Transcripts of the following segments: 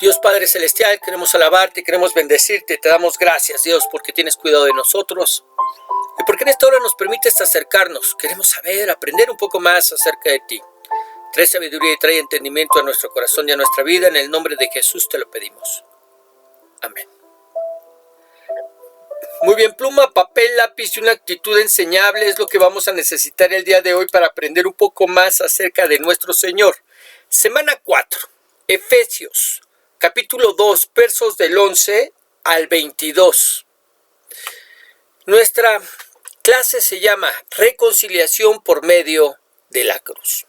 Dios Padre Celestial, queremos alabarte, queremos bendecirte, te damos gracias, Dios, porque tienes cuidado de nosotros y porque en esta hora nos permites acercarnos. Queremos saber, aprender un poco más acerca de ti. Trae sabiduría y trae entendimiento a nuestro corazón y a nuestra vida. En el nombre de Jesús te lo pedimos. Amén. Muy bien, pluma, papel, lápiz y una actitud enseñable es lo que vamos a necesitar el día de hoy para aprender un poco más acerca de nuestro Señor. Semana 4, Efesios, capítulo 2, versos del 11 al 22. Nuestra clase se llama Reconciliación por medio de la cruz.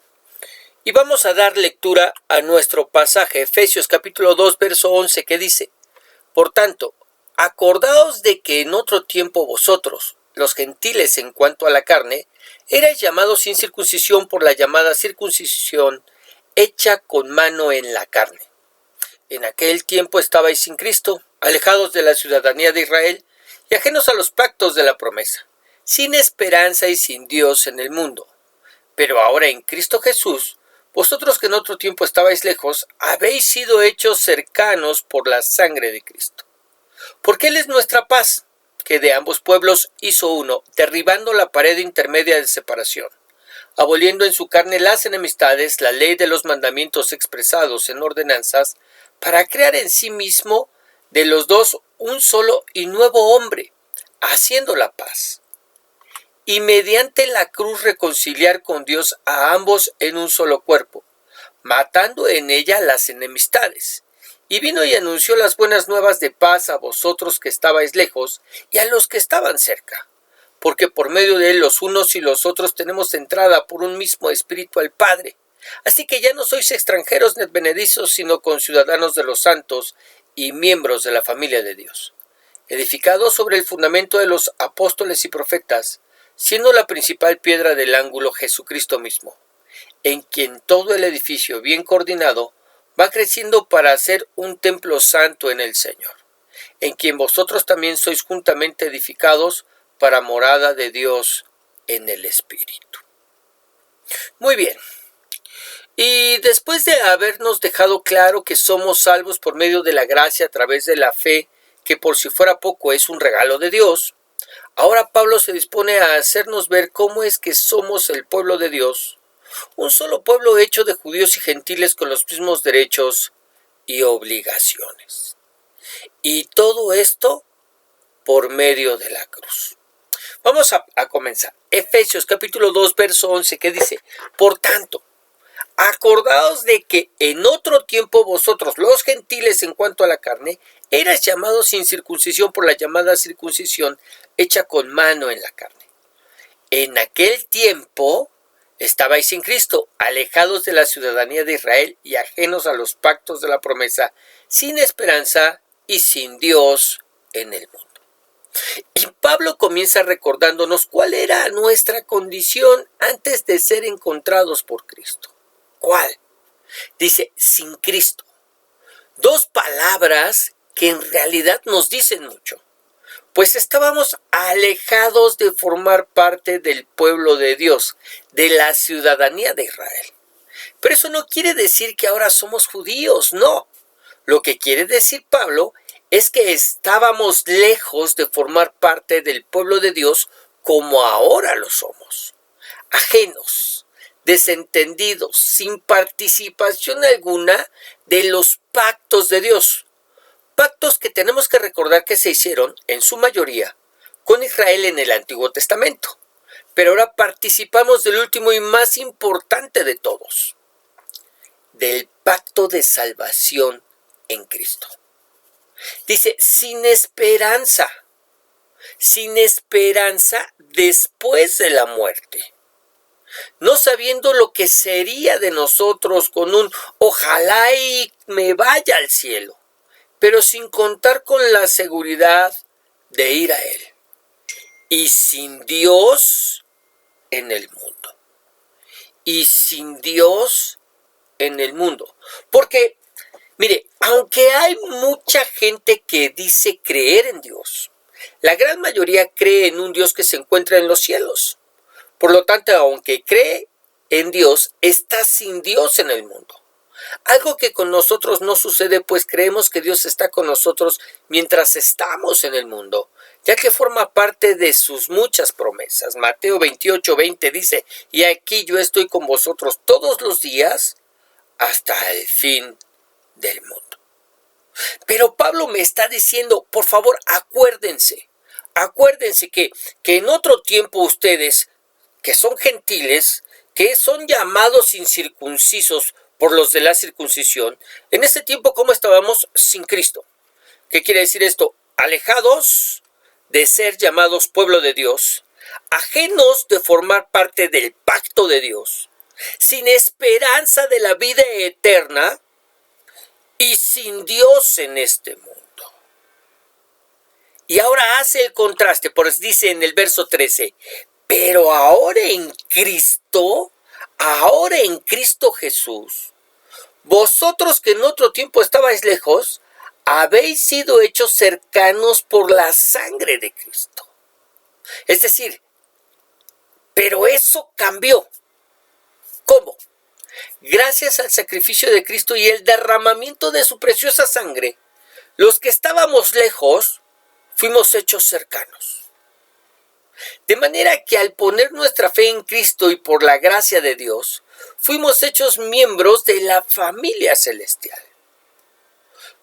Y vamos a dar lectura a nuestro pasaje, Efesios capítulo 2, verso 11, que dice: Por tanto, acordaos de que en otro tiempo vosotros, los gentiles en cuanto a la carne, erais llamados sin circuncisión por la llamada circuncisión hecha con mano en la carne. En aquel tiempo estabais sin Cristo, alejados de la ciudadanía de Israel y ajenos a los pactos de la promesa, sin esperanza y sin Dios en el mundo. Pero ahora en Cristo Jesús, vosotros que en otro tiempo estabais lejos, habéis sido hechos cercanos por la sangre de Cristo. Porque Él es nuestra paz, que de ambos pueblos hizo uno, derribando la pared intermedia de separación, aboliendo en su carne las enemistades, la ley de los mandamientos expresados en ordenanzas, para crear en sí mismo de los dos un solo y nuevo hombre, haciendo la paz. Y mediante la cruz reconciliar con Dios a ambos en un solo cuerpo, matando en ella las enemistades. Y vino y anunció las buenas nuevas de paz a vosotros que estabais lejos y a los que estaban cerca. Porque por medio de él los unos y los otros tenemos entrada por un mismo espíritu al Padre. Así que ya no sois extranjeros ni advenedizos, sino conciudadanos de los santos y miembros de la familia de Dios, edificados sobre el fundamento de los apóstoles y profetas, siendo la principal piedra del ángulo Jesucristo mismo, en quien todo el edificio bien coordinado va creciendo para ser un templo santo en el Señor, en quien vosotros también sois juntamente edificados para morada de Dios en el Espíritu. Muy bien. Y después de habernos dejado claro que somos salvos por medio de la gracia a través de la fe, que por si fuera poco es un regalo de Dios, ahora Pablo se dispone a hacernos ver cómo es que somos el pueblo de Dios, un solo pueblo hecho de judíos y gentiles con los mismos derechos y obligaciones. Y todo esto por medio de la cruz. Vamos a comenzar. Efesios capítulo 2, verso 11, que dice: Por tanto, acordaos de que en otro tiempo vosotros, los gentiles en cuanto a la carne, erais llamados sin circuncisión por la llamada circuncisión hecha con mano en la carne. En aquel tiempo estabais sin Cristo, alejados de la ciudadanía de Israel y ajenos a los pactos de la promesa, sin esperanza y sin Dios en el mundo. Y Pablo comienza recordándonos cuál era nuestra condición antes de ser encontrados por Cristo. ¿Cuál? Dice, sin Cristo. Dos palabras que en realidad nos dicen mucho, pues estábamos alejados de formar parte del pueblo de Dios, de la ciudadanía de Israel. Pero eso no quiere decir que ahora somos judíos, no. Lo que quiere decir Pablo es que estábamos lejos de formar parte del pueblo de Dios como ahora lo somos, ajenos, desentendidos, sin participación alguna de los pactos de Dios. Pactos que tenemos que recordar que se hicieron, en su mayoría, con Israel en el Antiguo Testamento. Pero ahora participamos del último y más importante de todos, del pacto de salvación en Cristo. Dice, sin esperanza después de la muerte, no sabiendo lo que sería de nosotros con un ojalá y me vaya al cielo, pero sin contar con la seguridad de ir a Él, y sin Dios en el mundo, porque mire, aunque hay mucha gente que dice creer en Dios, la gran mayoría cree en un Dios que se encuentra en los cielos. Por lo tanto, aunque cree en Dios, está sin Dios en el mundo. Algo que con nosotros no sucede, pues creemos que Dios está con nosotros mientras estamos en el mundo, ya que forma parte de sus muchas promesas. Mateo 28:20 dice, y aquí yo estoy con vosotros todos los días hasta el fin del mundo. Pero Pablo me está diciendo, por favor, acuérdense que en otro tiempo ustedes, que son gentiles, que son llamados incircuncisos por los de la circuncisión, en ese tiempo, ¿cómo estábamos? Sin Cristo. ¿Qué quiere decir esto? Alejados de ser llamados pueblo de Dios, ajenos de formar parte del pacto de Dios, sin esperanza de la vida eterna y sin Dios en este mundo. Y ahora hace el contraste, pues dice en el verso 13, pero ahora en Cristo Jesús, vosotros que en otro tiempo estabais lejos, habéis sido hechos cercanos por la sangre de Cristo. Es decir, pero eso cambió. ¿Cómo? Gracias al sacrificio de Cristo y el derramamiento de su preciosa sangre, los que estábamos lejos, fuimos hechos cercanos. De manera que al poner nuestra fe en Cristo y por la gracia de Dios, fuimos hechos miembros de la familia celestial.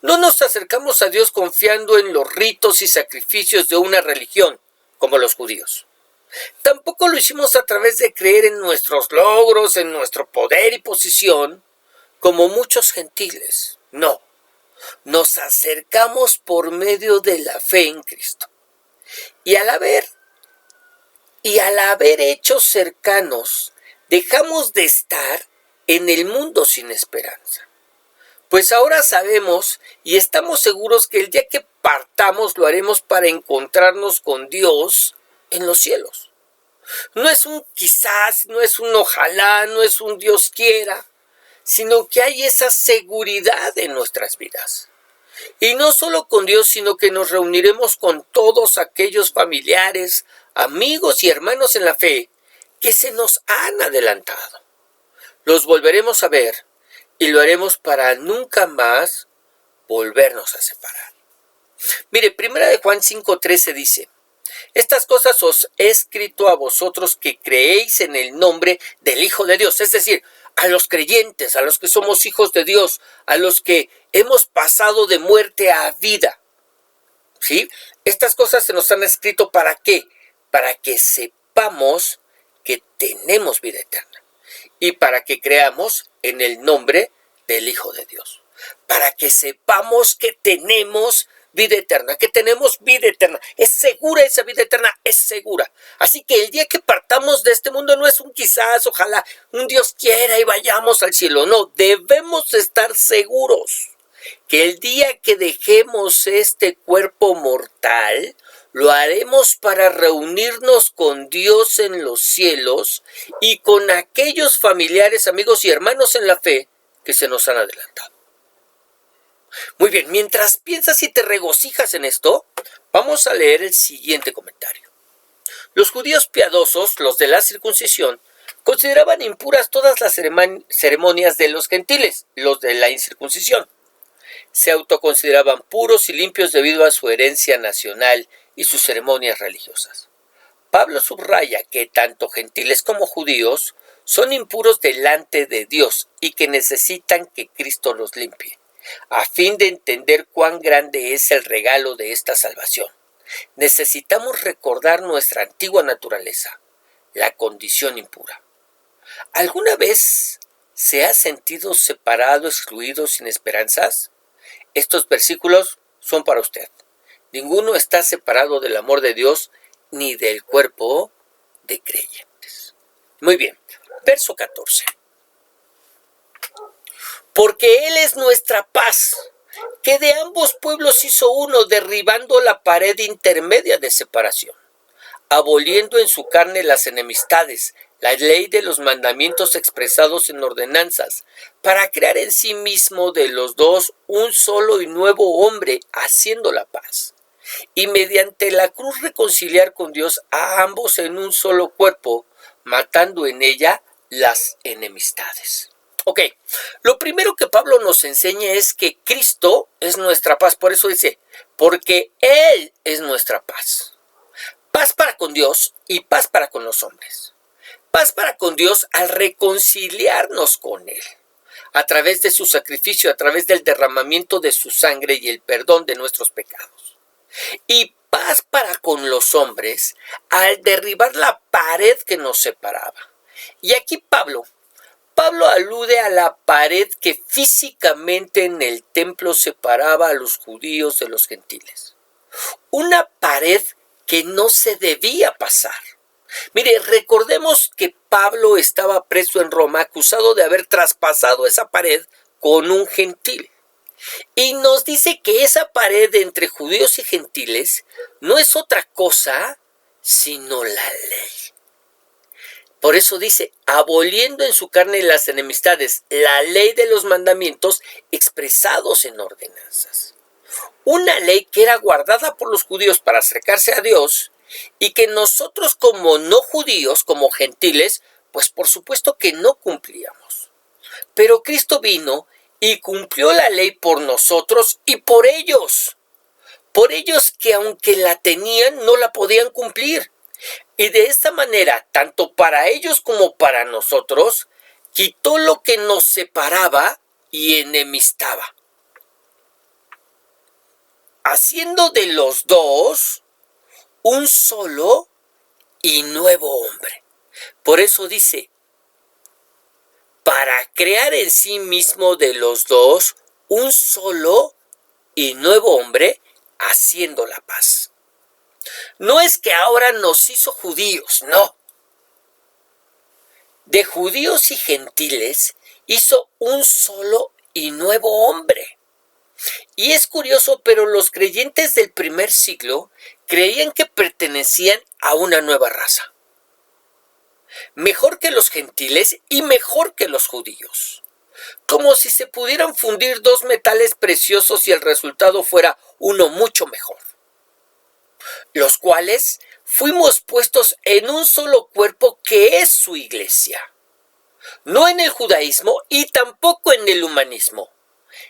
No nos acercamos a Dios confiando en los ritos y sacrificios de una religión, como los judíos. Tampoco lo hicimos a través de creer en nuestros logros, en nuestro poder y posición, como muchos gentiles. No, nos acercamos por medio de la fe en Cristo. Y al haber hechos cercanos, dejamos de estar en el mundo sin esperanza. Pues ahora sabemos y estamos seguros que el día que partamos lo haremos para encontrarnos con Dios en los cielos. No es un quizás, no es un ojalá, no es un Dios quiera, sino que hay esa seguridad en nuestras vidas. Y no solo con Dios, sino que nos reuniremos con todos aquellos familiares, amigos y hermanos en la fe que se nos han adelantado. Los volveremos a ver y lo haremos para nunca más volvernos a separar. Mire, 1 Juan 5:13 dice, estas cosas os he escrito a vosotros que creéis en el nombre del Hijo de Dios, es decir, a los creyentes, a los que somos hijos de Dios, a los que hemos pasado de muerte a vida. ¿Sí? Estas cosas se nos han escrito ¿para qué? Para que sepamos que tenemos vida eterna y para que creamos en el nombre del Hijo de Dios. Para que sepamos que tenemos vida eterna, que tenemos vida eterna. Es segura esa vida eterna, es segura. Así que el día que partamos de este mundo no es un quizás, ojalá, un Dios quiera y vayamos al cielo. No, debemos estar seguros que el día que dejemos este cuerpo mortal, lo haremos para reunirnos con Dios en los cielos y con aquellos familiares, amigos y hermanos en la fe que se nos han adelantado. Muy bien, mientras piensas y te regocijas en esto, vamos a leer el siguiente comentario. Los judíos piadosos, los de la circuncisión, consideraban impuras todas las ceremonias de los gentiles, los de la incircuncisión. Se autoconsideraban puros y limpios debido a su herencia nacional y sus ceremonias religiosas. Pablo subraya que tanto gentiles como judíos son impuros delante de Dios y que necesitan que Cristo los limpie, a fin de entender cuán grande es el regalo de esta salvación. Necesitamos recordar nuestra antigua naturaleza, la condición impura. ¿Alguna vez se ha sentido separado, excluido, sin esperanzas? Estos versículos son para usted. Ninguno está separado del amor de Dios ni del cuerpo de creyentes. Muy bien, verso 14. Porque Él es nuestra paz, que de ambos pueblos hizo uno, derribando la pared intermedia de separación, aboliendo en su carne las enemistades, la ley de los mandamientos expresados en ordenanzas, para crear en sí mismo de los dos un solo y nuevo hombre, haciendo la paz, y mediante la cruz reconciliar con Dios a ambos en un solo cuerpo, matando en ella las enemistades. Ok, lo primero que Pablo nos enseña es que Cristo es nuestra paz. Por eso dice, porque Él es nuestra paz. Paz para con Dios y paz para con los hombres. Paz para con Dios al reconciliarnos con Él, a través de su sacrificio, a través del derramamiento de su sangre y el perdón de nuestros pecados. Y paz para con los hombres al derribar la pared que nos separaba. Y aquí Pablo alude a la pared que físicamente en el templo separaba a los judíos de los gentiles. Una pared que no se debía pasar. Mire, recordemos que Pablo estaba preso en Roma, acusado de haber traspasado esa pared con un gentil. Y nos dice que esa pared entre judíos y gentiles no es otra cosa sino la ley. Por eso dice, aboliendo en su carne las enemistades, la ley de los mandamientos expresados en ordenanzas. Una ley que era guardada por los judíos para acercarse a Dios y que nosotros como no judíos, como gentiles, pues por supuesto que no cumplíamos. Pero Cristo vino y cumplió la ley por nosotros y por ellos. Por ellos que aunque la tenían, no la podían cumplir. Y de esta manera, tanto para ellos como para nosotros, quitó lo que nos separaba y enemistaba, haciendo de los dos un solo y nuevo hombre. Por eso dice, para crear en sí mismo de los dos un solo y nuevo hombre, haciendo la paz. No es que ahora nos hizo judíos, no. De judíos y gentiles hizo un solo y nuevo hombre. Y es curioso, pero los creyentes del primer siglo creían que pertenecían a una nueva raza. Mejor que los gentiles y mejor que los judíos. Como si se pudieran fundir dos metales preciosos y el resultado fuera uno mucho mejor. Los cuales fuimos puestos en un solo cuerpo que es su iglesia. No en el judaísmo y tampoco en el humanismo,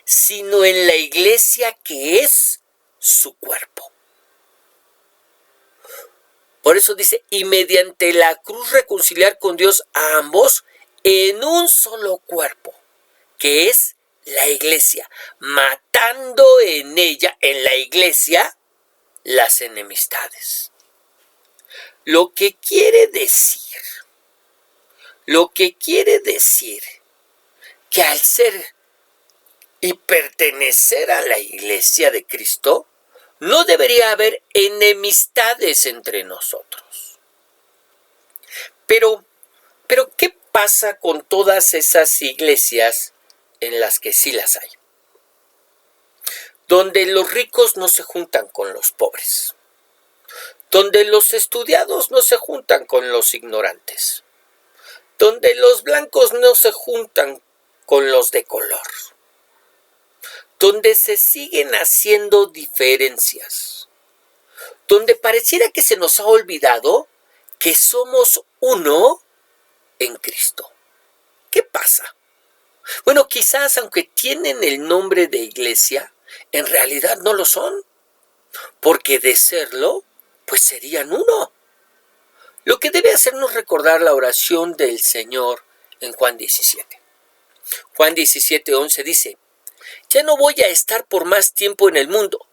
sino en la iglesia que es su cuerpo. Por eso dice, y mediante la cruz reconciliar con Dios a ambos en un solo cuerpo, que es la iglesia, matando en ella, en la iglesia, las enemistades. Lo que quiere decir que al ser y pertenecer a la iglesia de Cristo, no debería haber enemistades entre nosotros. Pero ¿qué pasa con todas esas iglesias en las que sí las hay? Donde los ricos no se juntan con los pobres. Donde los estudiados no se juntan con los ignorantes. Donde los blancos no se juntan con los de color. Donde se siguen haciendo diferencias. Donde pareciera que se nos ha olvidado que somos uno en Cristo. ¿Qué pasa? Bueno, quizás aunque tienen el nombre de iglesia, en realidad no lo son, porque de serlo, pues serían uno. Lo que debe hacernos recordar la oración del Señor en Juan 17. Juan 17:11 dice, ya no voy a estar por más tiempo en el mundo,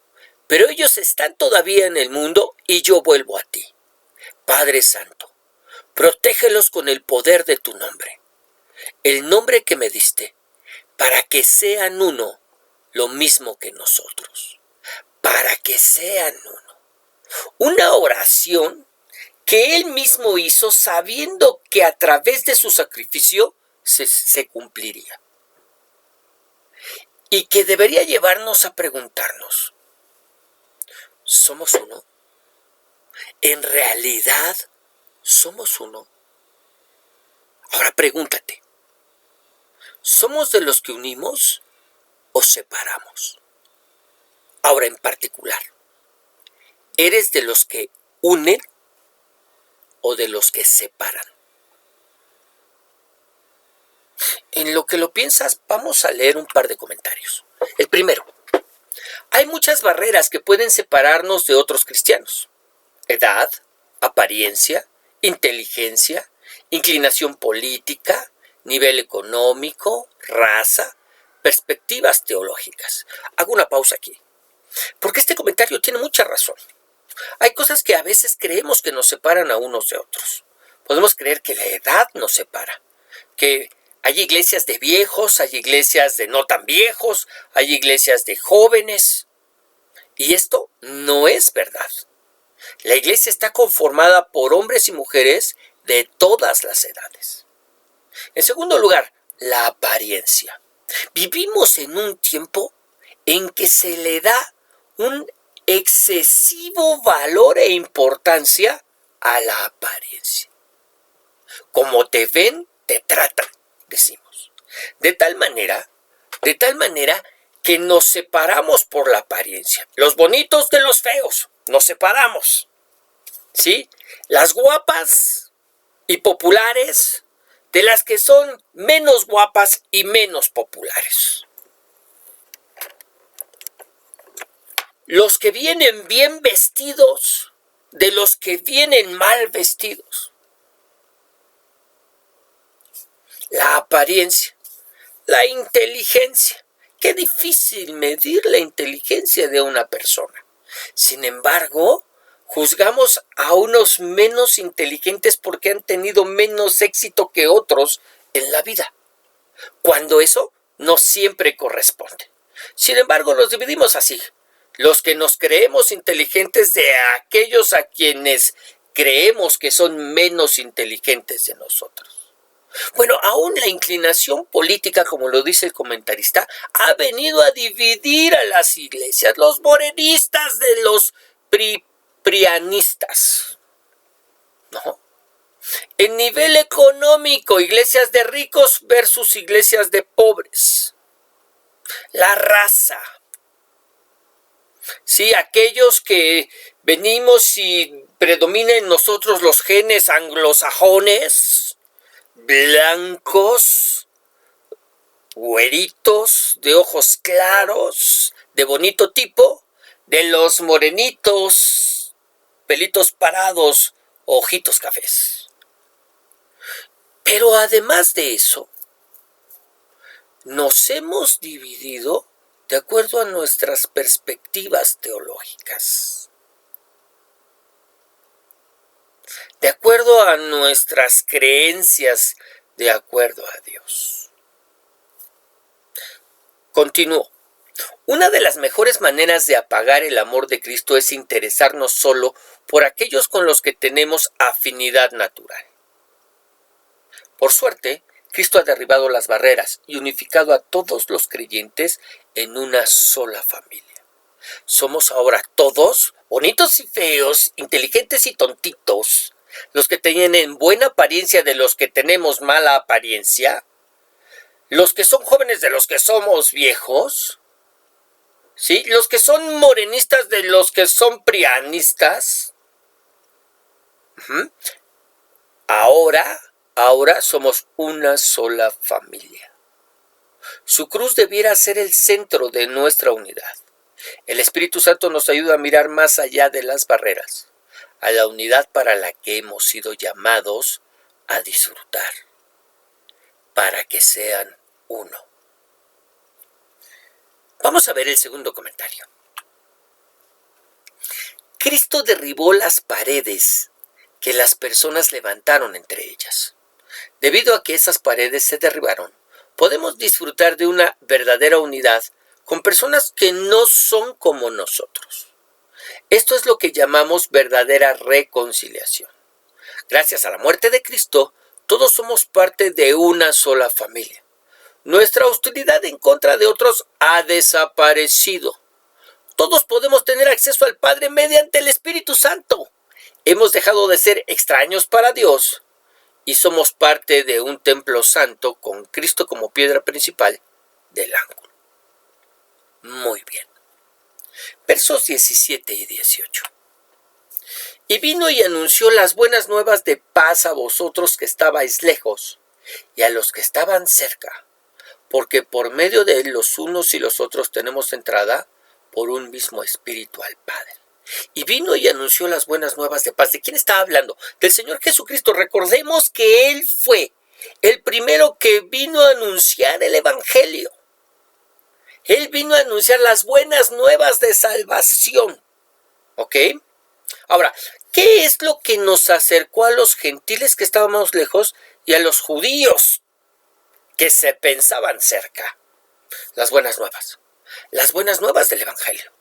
pero ellos están todavía en el mundo y yo vuelvo a ti. Padre Santo, protégelos con el poder de tu nombre, el nombre que me diste, para que sean uno, lo mismo que nosotros, para que sean uno. Una oración que él mismo hizo sabiendo que a través de su sacrificio se cumpliría. Y que debería llevarnos a preguntarnos, ¿somos uno? ¿En realidad somos uno? Ahora pregúntate, ¿somos de los que unimos o separamos? Ahora en particular, ¿eres de los que unen o de los que separan? En lo que lo piensas, vamos a leer un par de comentarios. El primero: hay muchas barreras que pueden separarnos de otros cristianos. Edad, apariencia, inteligencia, inclinación política, nivel económico, raza, perspectivas teológicas. Hago una pausa aquí, porque este comentario tiene mucha razón. Hay cosas que a veces creemos que nos separan a unos de otros. Podemos creer que la edad nos separa, que hay iglesias de viejos, hay iglesias de no tan viejos, hay iglesias de jóvenes. Y esto no es verdad. La iglesia está conformada por hombres y mujeres de todas las edades. En segundo lugar, la apariencia. Vivimos en un tiempo en que se le da un excesivo valor e importancia a la apariencia. Como te ven, te tratan, decimos. De tal manera que nos separamos por la apariencia. Los bonitos de los feos, nos separamos. ¿Sí? Las guapas y populares de las que son menos guapas y menos populares. Los que vienen bien vestidos de los que vienen mal vestidos. La apariencia, la inteligencia. Qué difícil medir la inteligencia de una persona. Sin embargo, juzgamos a unos menos inteligentes porque han tenido menos éxito que otros en la vida, cuando eso no siempre corresponde. Sin embargo, los dividimos así: los que nos creemos inteligentes de aquellos a quienes creemos que son menos inteligentes de nosotros. Bueno, aún la inclinación política, como lo dice el comentarista, ha venido a dividir a las iglesias, los morenistas de los prianistas, ¿no? En nivel económico, iglesias de ricos versus iglesias de pobres. La raza. Sí, aquellos que venimos y predominan en nosotros los genes anglosajones, blancos, güeritos, de ojos claros, de bonito tipo, de los morenitos, pelitos parados, ojitos cafés. Pero además de eso, nos hemos dividido de acuerdo a nuestras perspectivas teológicas, de acuerdo a nuestras creencias, de acuerdo a Dios. Continúo. Una de las mejores maneras de apagar el amor de Cristo es interesarnos solo por aquellos con los que tenemos afinidad natural. Por suerte, Cristo ha derribado las barreras y unificado a todos los creyentes en una sola familia. Somos ahora todos, bonitos y feos, inteligentes y tontitos, los que tienen buena apariencia de los que tenemos mala apariencia, los que son jóvenes de los que somos viejos, ¿sí? Los que son morenistas de los que son prianistas. Ahora somos una sola familia. Su cruz debiera ser el centro de nuestra unidad. El Espíritu Santo nos ayuda a mirar más allá de las barreras, a la unidad para la que hemos sido llamados a disfrutar, para que sean uno. Vamos a ver el segundo comentario. Cristo derribó las paredes que las personas levantaron entre ellas. Debido a que esas paredes se derribaron, podemos disfrutar de una verdadera unidad con personas que no son como nosotros. Esto es lo que llamamos verdadera reconciliación. Gracias a la muerte de Cristo, todos somos parte de una sola familia. Nuestra hostilidad en contra de otros ha desaparecido. Todos podemos tener acceso al Padre mediante el Espíritu Santo. Hemos dejado de ser extraños para Dios y somos parte de un templo santo con Cristo como piedra principal del ángulo. Muy bien. Versos 17 y 18. Y vino y anunció las buenas nuevas de paz a vosotros que estabais lejos, y a los que estaban cerca, porque por medio de él los unos y los otros tenemos entrada por un mismo espíritu al Padre. Y vino y anunció las buenas nuevas de paz. ¿De quién está hablando? Del Señor Jesucristo. Recordemos que Él fue el primero que vino a anunciar el Evangelio. Él vino a anunciar las buenas nuevas de salvación. ¿Ok? Ahora, ¿qué es lo que nos acercó a los gentiles que estábamos lejos y a los judíos que se pensaban cerca? Las buenas nuevas. Las buenas nuevas del Evangelio.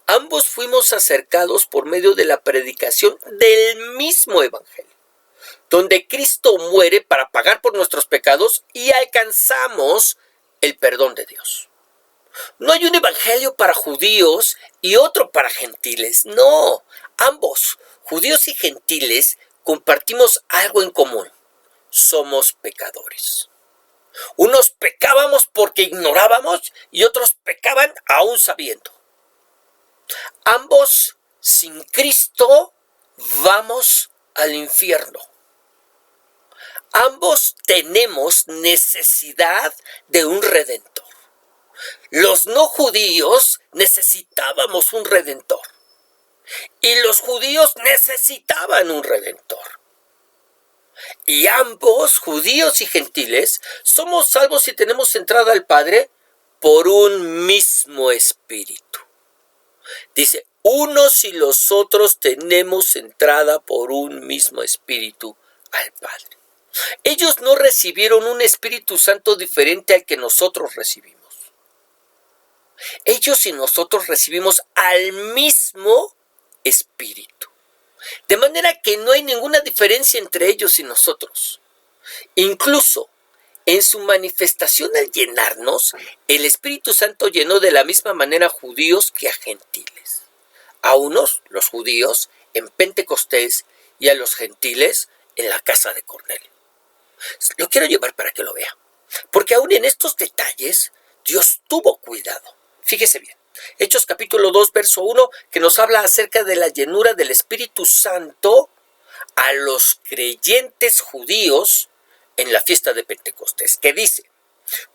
Ambos fuimos acercados por medio de la predicación del mismo Evangelio, donde Cristo muere para pagar por nuestros pecados y alcanzamos el perdón de Dios. No hay un evangelio para judíos y otro para gentiles. No, ambos, judíos y gentiles, compartimos algo en común. Somos pecadores. Unos pecábamos porque ignorábamos y otros pecaban aún sabiendo. Ambos, sin Cristo, vamos al infierno. Ambos tenemos necesidad de un redentor. Los no judíos necesitábamos un redentor. Y los judíos necesitaban un redentor. Y ambos, judíos y gentiles, somos salvos y tenemos entrada al Padre por un mismo espíritu. Dice, unos y los otros tenemos entrada por un mismo espíritu al Padre. Ellos no recibieron un Espíritu Santo diferente al que nosotros recibimos. Ellos y nosotros recibimos al mismo Espíritu. De manera que no hay ninguna diferencia entre ellos y nosotros. Incluso en su manifestación al llenarnos, el Espíritu Santo llenó de la misma manera a judíos que a gentiles. A unos, los judíos, en Pentecostés y a los gentiles en la casa de Cornelio. Lo quiero llevar para que lo vea. Porque aún en estos detalles, Dios tuvo cuidado. Fíjese bien. Hechos capítulo 2, verso 1, que nos habla acerca de la llenura del Espíritu Santo a los creyentes judíos en la fiesta de Pentecostés. Que dice,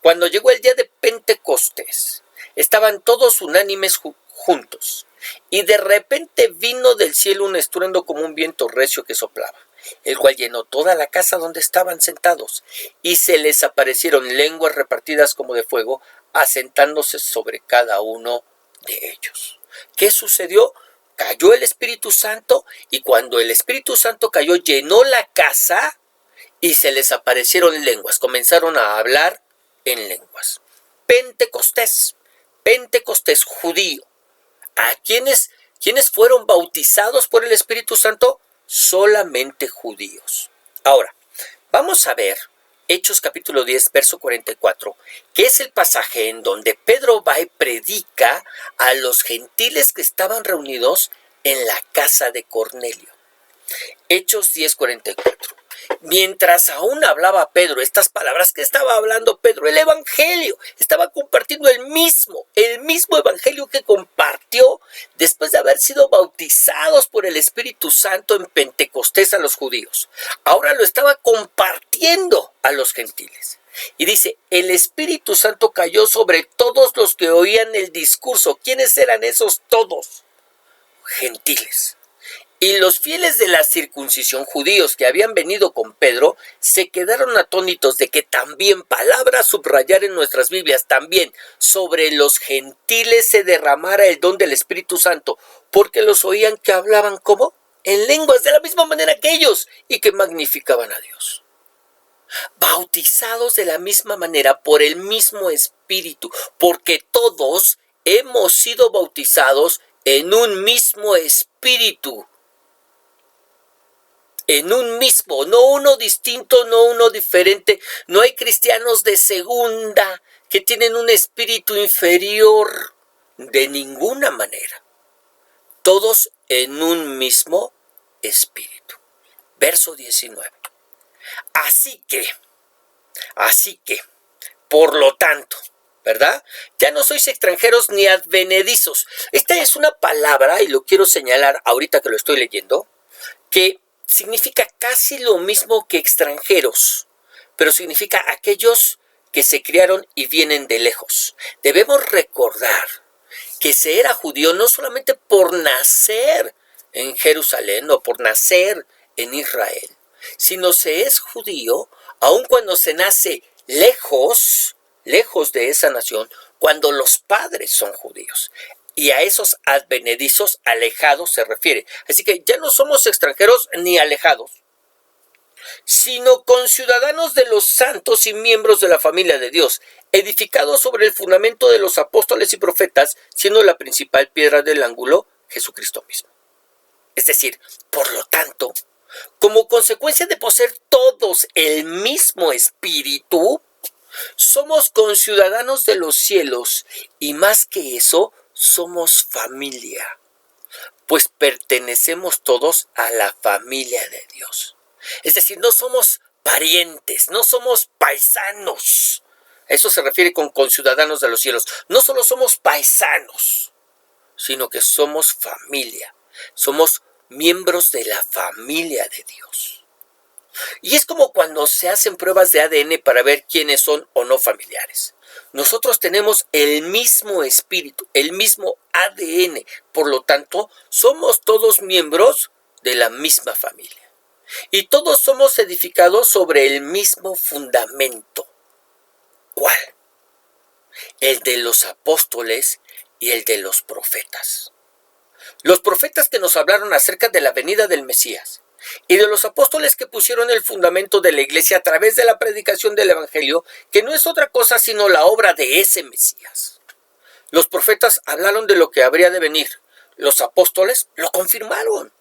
cuando llegó el día de Pentecostés, estaban todos unánimes juntos. Y de repente vino del cielo un estruendo como un viento recio que soplaba, el cual llenó toda la casa donde estaban sentados, y se les aparecieron lenguas repartidas como de fuego, asentándose sobre cada uno de ellos. ¿Qué sucedió? Cayó el Espíritu Santo, y cuando el Espíritu Santo cayó, llenó la casa, y se les aparecieron lenguas. Comenzaron a hablar en lenguas. Pentecostés judío. ¿A quiénes fueron bautizados por el Espíritu Santo? Solamente judíos. Ahora, vamos a ver Hechos capítulo 10, verso 44, que es el pasaje en donde Pedro va y predica a los gentiles que estaban reunidos en la casa de Cornelio. Hechos 10, 44. Mientras aún hablaba Pedro estas palabras, que estaba hablando Pedro, el Evangelio, estaba compartiendo el mismo Evangelio que compartió después de haber sido bautizados por el Espíritu Santo en Pentecostés a los judíos. Ahora lo estaba compartiendo a los gentiles. Y dice, el Espíritu Santo cayó sobre todos los que oían el discurso. ¿Quiénes eran esos todos? Gentiles. Y los fieles de la circuncisión judíos que habían venido con Pedro se quedaron atónitos de que también palabra subrayar en nuestras Biblias, también sobre los gentiles se derramara el don del Espíritu Santo, porque los oían que hablaban ¿cómo? En lenguas de la misma manera que ellos y que magnificaban a Dios. Bautizados de la misma manera por el mismo Espíritu, porque todos hemos sido bautizados en un mismo Espíritu. En un mismo, no uno distinto, no uno diferente. No hay cristianos de segunda que tienen un espíritu inferior, de ninguna manera. Todos en un mismo espíritu. Verso 19. Así que, por lo tanto, ¿verdad? Ya no sois extranjeros ni advenedizos. Esta es una palabra, y lo quiero señalar ahorita que lo estoy leyendo, que significa casi lo mismo que extranjeros, pero significa aquellos que se criaron y vienen de lejos. Debemos recordar que se era judío no solamente por nacer en Jerusalén o por nacer en Israel, sino se es judío aun cuando se nace lejos de esa nación, cuando los padres son judíos. Y a esos advenedizos alejados se refiere. Así que ya no somos extranjeros ni alejados, sino conciudadanos de los santos y miembros de la familia de Dios, edificados sobre el fundamento de los apóstoles y profetas, siendo la principal piedra del ángulo Jesucristo mismo. Es decir, por lo tanto, como consecuencia de poseer todos el mismo espíritu, somos conciudadanos de los cielos y más que eso, somos familia, pues pertenecemos todos a la familia de Dios. Es decir, no somos parientes, no somos paisanos. A eso se refiere con conciudadanos de los cielos. No solo somos paisanos, sino que somos familia. Somos miembros de la familia de Dios. Y es como cuando se hacen pruebas de ADN para ver quiénes son o no familiares. Nosotros tenemos el mismo espíritu, el mismo ADN. Por lo tanto, somos todos miembros de la misma familia. Y todos somos edificados sobre el mismo fundamento. ¿Cuál? El de los apóstoles y el de los profetas. Los profetas que nos hablaron acerca de la venida del Mesías y de los apóstoles que pusieron el fundamento de la iglesia a través de la predicación del evangelio, que no es otra cosa sino la obra de ese Mesías. Los profetas hablaron de lo que habría de venir. Los apóstoles lo confirmaron,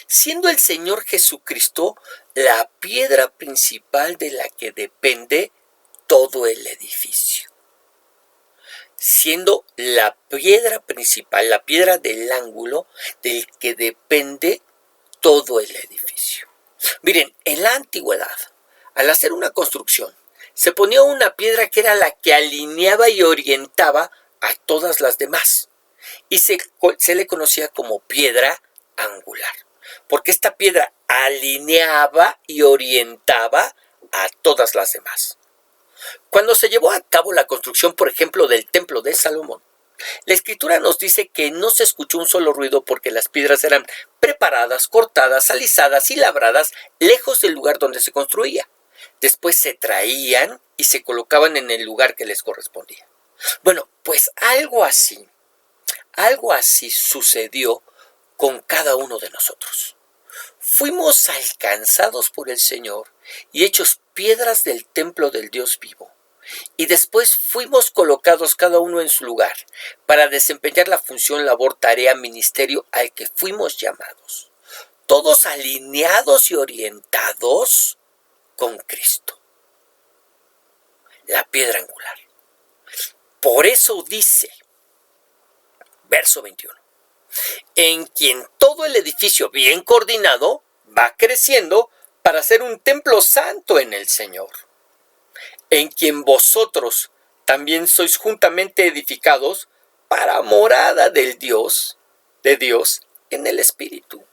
siendo el Señor Jesucristo la piedra principal de la que depende todo el edificio. Siendo la piedra principal, la piedra del ángulo del que depende todo el edificio. Miren, en la antigüedad, al hacer una construcción, se ponía una piedra que era la que alineaba y orientaba a todas las demás. Y se le conocía como piedra angular, porque esta piedra alineaba y orientaba a todas las demás. Cuando se llevó a cabo la construcción, por ejemplo, del templo de Salomón, la escritura nos dice que no se escuchó un solo ruido porque las piedras eran preparadas, cortadas, alisadas y labradas lejos del lugar donde se construía. Después se traían y se colocaban en el lugar que les correspondía. Bueno, pues algo así sucedió con cada uno de nosotros. Fuimos alcanzados por el Señor y hechos piedras del templo del Dios vivo. Y después fuimos colocados cada uno en su lugar para desempeñar la función, labor, tarea, ministerio al que fuimos llamados. Todos alineados y orientados con Cristo, la piedra angular. Por eso dice, verso 21, en quien todo el edificio bien coordinado va creciendo para ser un templo santo en el Señor, en quien vosotros también sois juntamente edificados para morada de Dios en el Espíritu.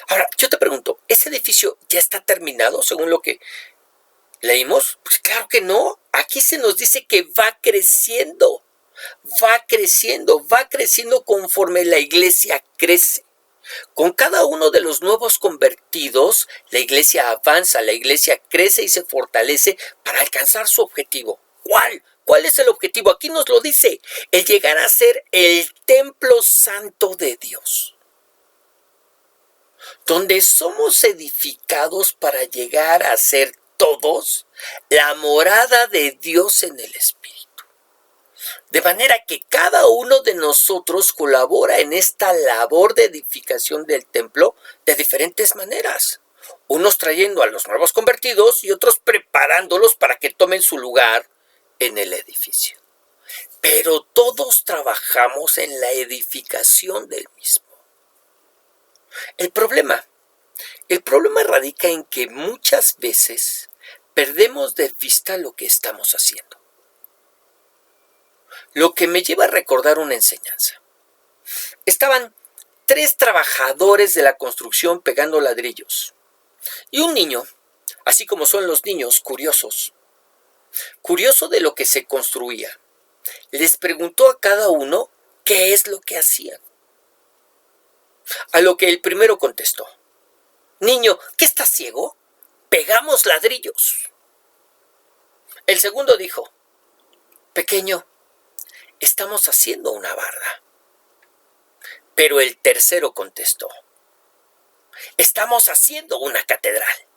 Ahora, yo te pregunto, ¿ese edificio ya está terminado según lo que leímos? Pues claro que no. Aquí se nos dice que va creciendo conforme la iglesia crece. Con cada uno de los nuevos convertidos, la iglesia avanza, la iglesia crece y se fortalece para alcanzar su objetivo. ¿Cuál? ¿Cuál es el objetivo? Aquí nos lo dice, el llegar a ser el templo santo de Dios, donde somos edificados para llegar a ser todos la morada de Dios en el Espíritu. De manera que cada uno de nosotros colabora en esta labor de edificación del templo de diferentes maneras. Unos trayendo a los nuevos convertidos y otros preparándolos para que tomen su lugar en el edificio. Pero todos trabajamos en la edificación del mismo. El problema radica en que muchas veces perdemos de vista lo que estamos haciendo. Lo que me lleva a recordar una enseñanza. Estaban 3 trabajadores de la construcción pegando ladrillos. Y un niño así como son los niños curiosos. Curioso de lo que se construía. Les preguntó a cada uno qué es lo que hacían. A lo que el primero contestó: niño, ¿qué estás ciego? Pegamos ladrillos. El segundo dijo: pequeño, estamos haciendo una barda. Pero el tercero contestó: estamos haciendo una catedral.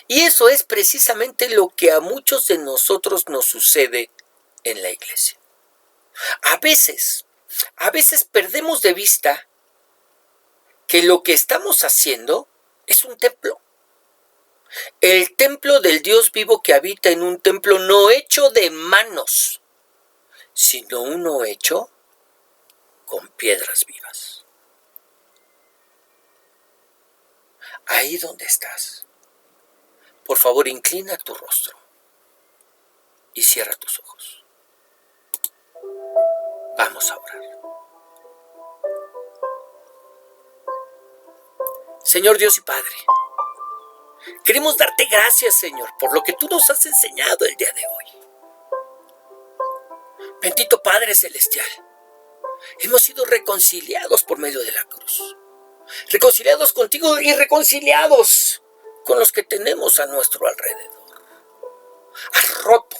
Y eso es precisamente lo que a muchos de nosotros nos sucede en la iglesia. A veces perdemos de vista que lo que estamos haciendo es un templo. El templo del Dios vivo que habita en un templo no hecho de manos, sino uno hecho con piedras vivas. Ahí donde estás, por favor, inclina tu rostro y cierra tus ojos. Vamos a orar. Señor Dios y Padre, queremos darte gracias, Señor, por lo que tú nos has enseñado el día de hoy. Bendito Padre Celestial, hemos sido reconciliados por medio de la cruz. Reconciliados contigo y reconciliados con los que tenemos a nuestro alrededor. Has roto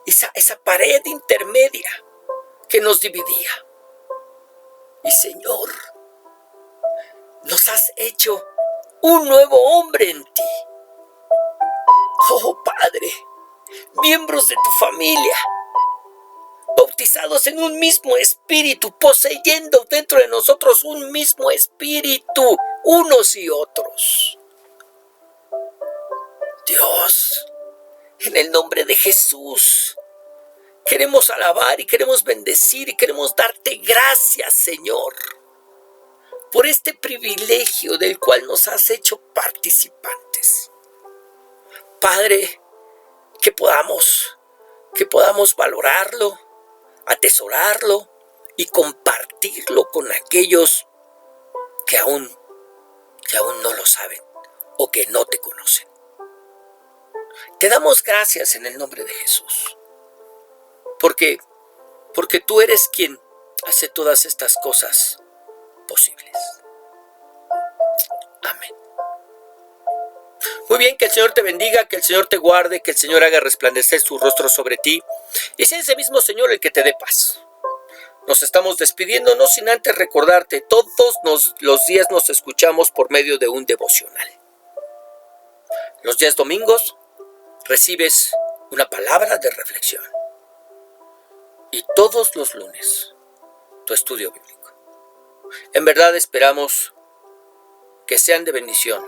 esa pared intermedia que nos dividía. Y Señor, nos has hecho un nuevo hombre en ti. Oh Padre, miembros de tu familia, bautizados en un mismo espíritu, poseyendo dentro de nosotros un mismo espíritu, unos y otros. Dios, en el nombre de Jesús, queremos alabar y queremos bendecir y queremos darte gracias, Señor, por este privilegio del cual nos has hecho participantes. Padre, que podamos valorarlo, atesorarlo y compartirlo con aquellos que aún no lo saben o que no te conocen. Te damos gracias en el nombre de Jesús, porque tú eres quien hace todas estas cosas posibles. Amén. Muy bien, que el Señor te bendiga, que el Señor te guarde, que el Señor haga resplandecer su rostro sobre ti y sea ese mismo Señor el que te dé paz. Nos estamos despidiendo, no sin antes recordarte, todos los días nos escuchamos por medio de un devocional. Los días domingos recibes una palabra de reflexión. Y todos los lunes, tu estudio bíblico. En verdad esperamos que sean de bendición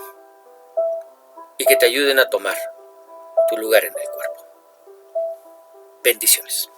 y que te ayuden a tomar tu lugar en el cuerpo. Bendiciones.